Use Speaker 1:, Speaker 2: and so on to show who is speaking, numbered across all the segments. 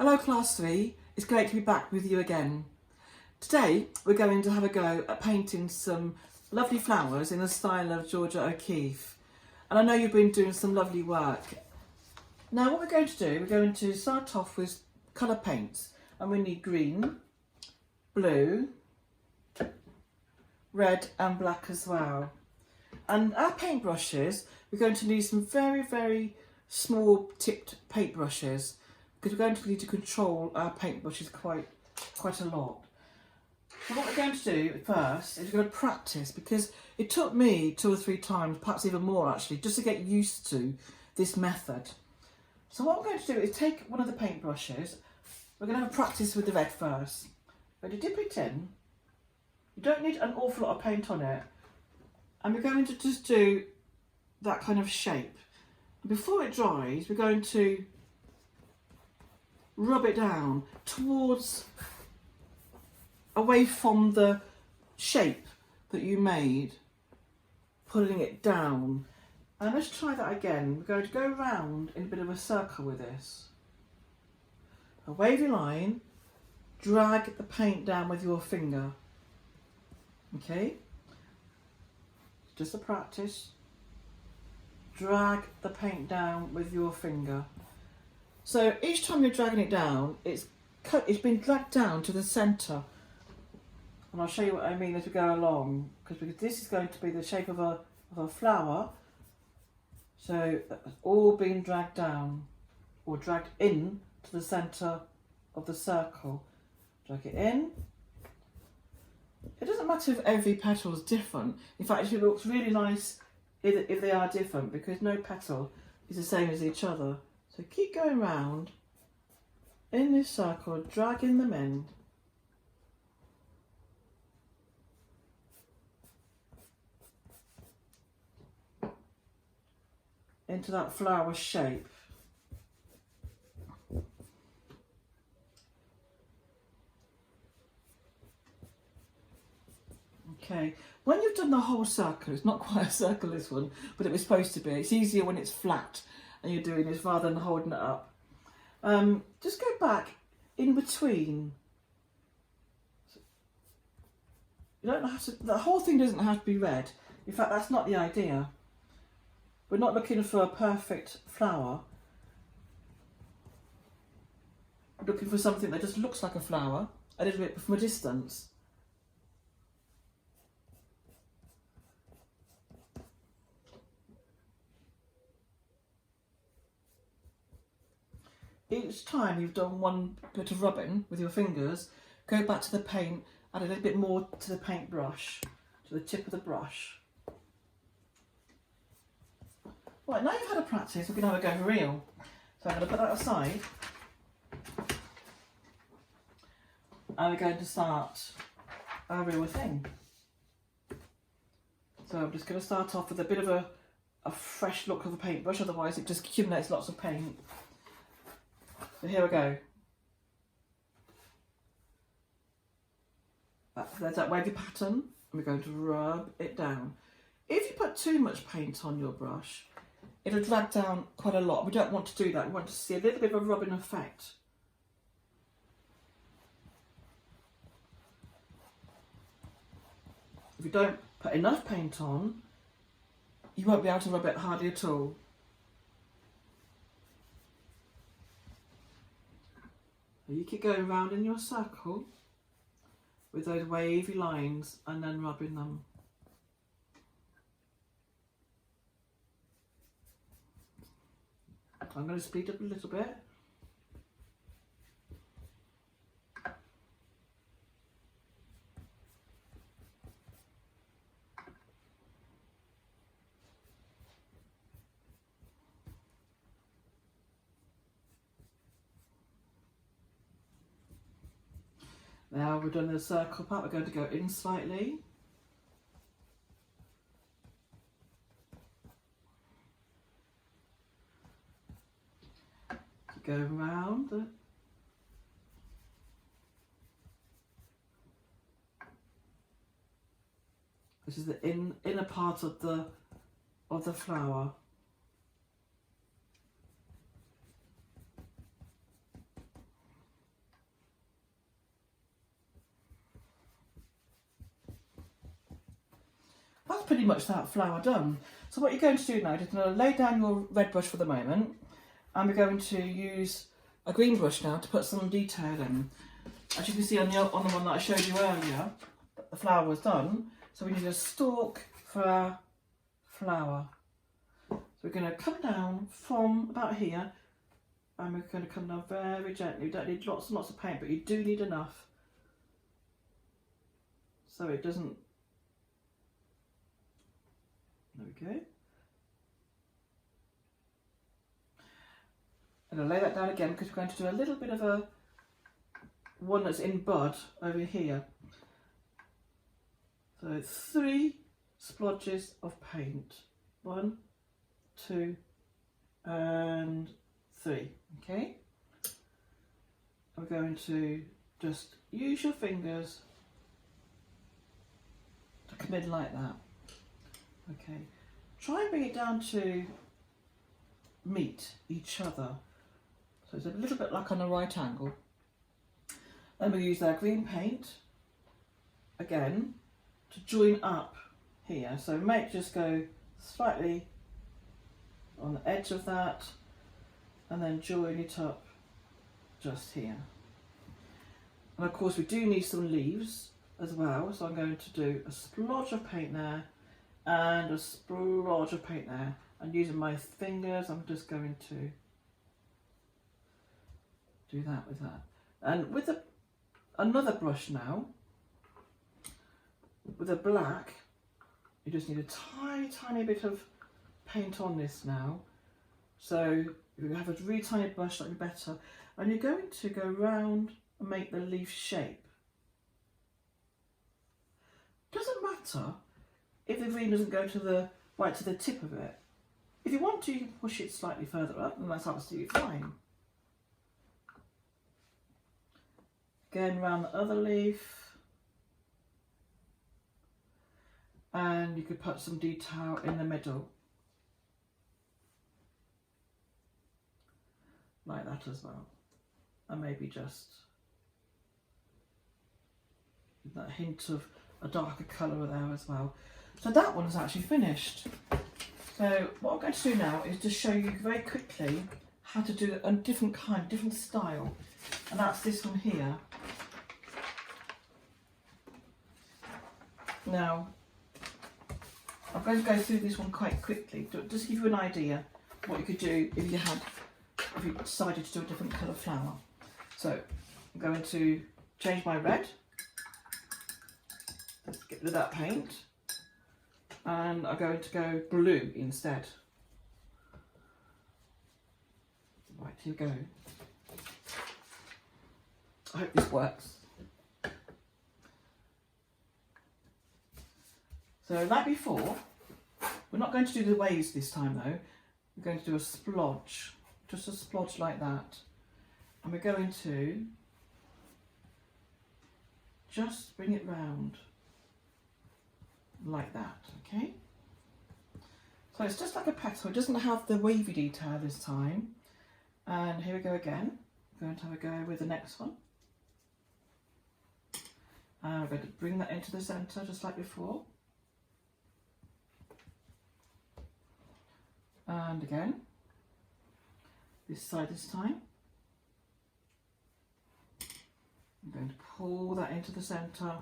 Speaker 1: Hello Class 3, it's great to be back with you again. Today we're going to have a go at painting some lovely flowers in the style of Georgia O'Keeffe. And I know you've been doing some lovely work. Now what we're going to do, we're going to start off with colour paints. And we need green, blue, red and black as well. And our paintbrushes, we're going to need some very small tipped paintbrushes, because we're going to need to control our paintbrushes quite a lot. So what we're going to do first is we're going to practice, because it took me 2 or 3 times, perhaps even more actually, just to get used to this method. So what we're going to do is take one of the paintbrushes. We're going to have a practice with the red first. We're going to dip it in. You don't need an awful lot of paint on it. And we're going to just do that kind of shape. And before it dries, we're going to rub it down towards, away from the shape that you made, pulling it down. And let's try that again. We're going to go round in a bit of a circle with this. A wavy line, drag the paint down with your finger. Okay? Just a practice. Drag the paint down with your finger. So each time you're dragging it down, it's been dragged down to the centre. And I'll show you what I mean as we go along, because this is going to be the shape of a flower. So it's all been dragged down, or dragged in to the centre of the circle. Drag it in. It doesn't matter if every petal is different. In fact, it looks really nice if they are different, because no petal is the same as each other. So keep going round in this circle, dragging them in. Into that flower shape. Okay, when you've done the whole circle, it's not quite a circle this one, but it was supposed to be. It's easier when it's flat and you're doing this rather than holding it up. Just go back in between. You don't have to, the whole thing doesn't have to be red. In fact, that's not the idea. We're not looking for a perfect flower. We're looking for something that just looks like a flower, a little bit from a distance. Each time you've done one bit of rubbing with your fingers, go back to the paint, add a little bit more to the paintbrush, to the tip of the brush. Right, now you've had a practice, we're going to have a go for real. So I'm going to put that aside. And we're going to start our real thing. So I'm just going to start off with a bit of a fresh look of a paintbrush, otherwise it just accumulates lots of paint. So here we go. There's that wavy pattern, and we're going to rub it down. If you put too much paint on your brush, it'll drag down quite a lot. We don't want to do that. We want to see a little bit of a rubbing effect. If you don't put enough paint on, you won't be able to rub it hardly at all. You keep going round in your circle with those wavy lines and then rubbing them. I'm going to speed up a little bit. Now we've done the circle part, we're going to go in slightly. Go round. This is the inner part of the flower. that's pretty much that flower done. So what you're going to do now is you're going to lay down your red brush for the moment, and we're going to use a green brush now to put some detail in. As you can see on the one that I showed you earlier, the flower was done. So we need a stalk for our flower. So we're going to come down from about here, and we're going to come down very gently. You don't need lots and lots of paint, but you do need enough so it doesn't. There we go. I'm going to lay that down again because we're going to do a little bit of a one that's in bud over here. So 3 splodges of paint. 1, 2, and 3. Okay. I'm going to just use your fingers to come in like that. Okay. Try and bring it down to meet each other. So it's a little bit like on a right angle. Then we'll use our green paint again to join up here. So we might just go slightly on the edge of that and then join it up just here. And of course we do need some leaves as well, so I'm going to do a splodge of paint there and a splodge of paint there, and using my fingers I'm just going to do that with that. And with another brush now, with a black, you just need a tiny bit of paint on this now. So you have a really tiny brush, that'll be better. And you're going to go round and make the leaf shape. Doesn't matter if the green doesn't go to the right to the tip of it. If you want to, you can push it slightly further up, and that's absolutely fine. Again, round the other leaf. And you could put some detail in the middle. Like that as well. And maybe just that hint of a darker colour there as well. So that one is actually finished. So what I'm going to do now is just show you very quickly how to do a different kind, different style. And that's this one here. Now, I'm going to go through this one quite quickly, just to give you an idea what you could do if you decided to do a different colour flower. So I'm going to change my red, let's get rid of that paint, and I'm going to go blue instead. Right, here we go. I hope this works. So like before, we're not going to do the waves this time though. We're going to do a splodge, just a splodge like that. And we're going to just bring it round like that, okay? So it's just like a petal, it doesn't have the wavy detail this time. And here we go again. We're going to have a go with the next one. And we're going to bring that into the centre just like before. And again, this side this time. I'm going to pull that into the centre.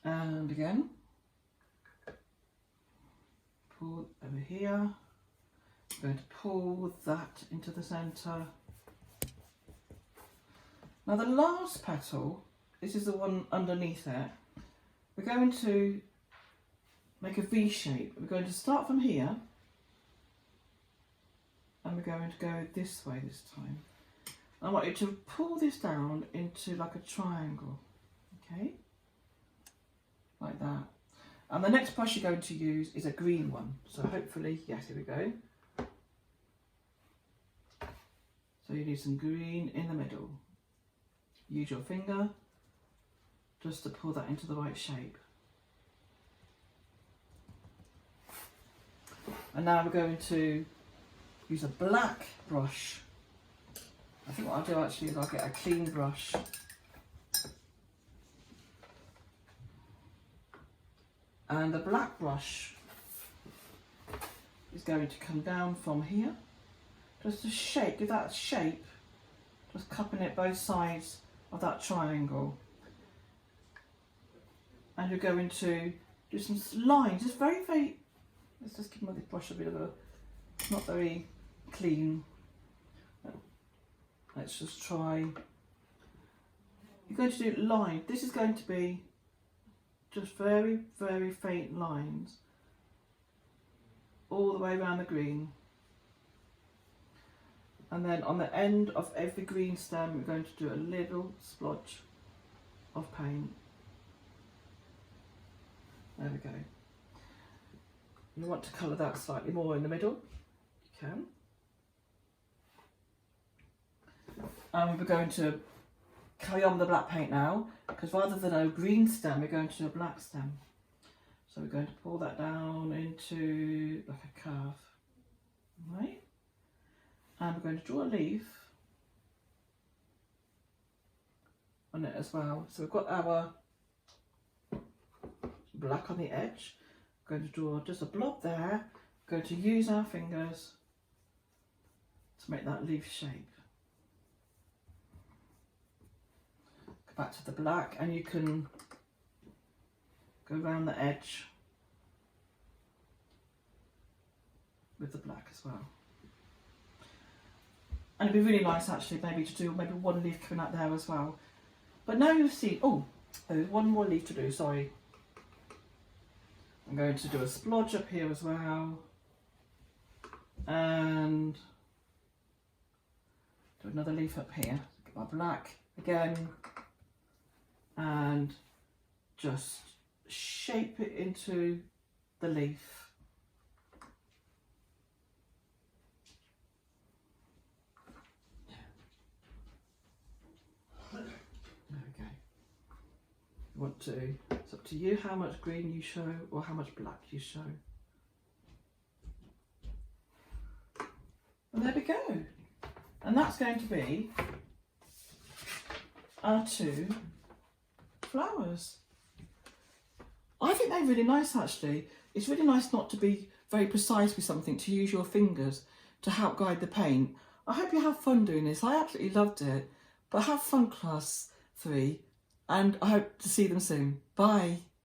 Speaker 1: And again, pull over here. I'm going to pull that into the centre. Now the last petal, this is the one underneath it, we're going to make a V shape. We're going to start from here and we're going to go this way this time. I want you to pull this down into like a triangle, okay? Like that. And the next brush you're going to use is a green one. So hopefully, yes, here we go. So you need some green in the middle. Use your finger just to pull that into the right shape. And now we're going to use a black brush. I think what I'll do actually is I'll get a clean brush. And the black brush is going to come down from here, just to shape, give that shape, just cupping it both sides of that triangle. And you're going to do some lines, just very, very, let's just give my brush a bit of a, not very clean. Let's just try. You're going to do line. This is going to be just very, very faint lines all the way around the green. And then on the end of every green stem, we're going to do a little splodge of paint. There we go. You want to colour that slightly more in the middle, you can. And we're going to carry on with the black paint now, because rather than a green stem, we're going to do a black stem. So we're going to pull that down into like a curve, right? And we're going to draw a leaf on it as well. So we've got our black on the edge. We're going to draw just a blob there. We're going to use our fingers to make that leaf shape. Go back to the black, and you can go around the edge with the black as well. And it'd be really nice actually maybe to do maybe one leaf coming out there as well. But now you've seen, oh, there's one more leaf to do, sorry. I'm going to do a splodge up here as well. And do another leaf up here. Get my black again. And just shape it into the leaf. Want to, it's up to you how much green you show or how much black you show. And there we go. And that's going to be our two flowers. I think they're really nice actually. It's really nice not to be very precise with something, to use your fingers to help guide the paint. I hope you have fun doing this. I absolutely loved it. But have fun, class 3. And I hope to see them soon. Bye.